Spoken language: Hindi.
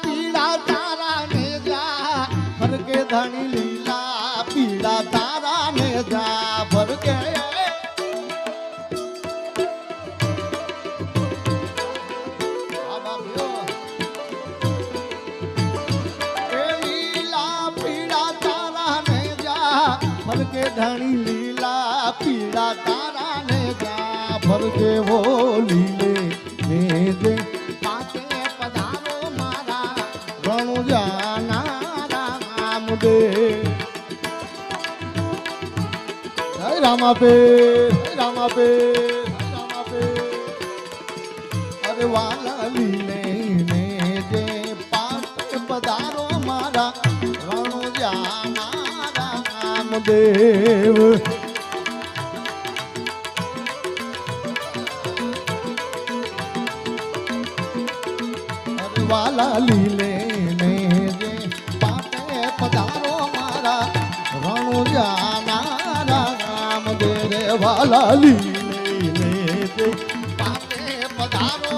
पीड़ा तारा ने जा भर के धनी लीला पीड़ा तारा ने जा भर के भर के धनी लीला पीड़ा तारा ने जा भर के वो लीले ने दे पाते पधारो मारा रणु जाना राम दे जय रामा पे रामा पे रामा पे अरे वाला लीले ने दे पाते पधारो मारा रणु जाना देव वाला लीले ने जे पाटे पधारो मारा रणु जाना राम दे रे वाला लीले ने जे पाटे पधारो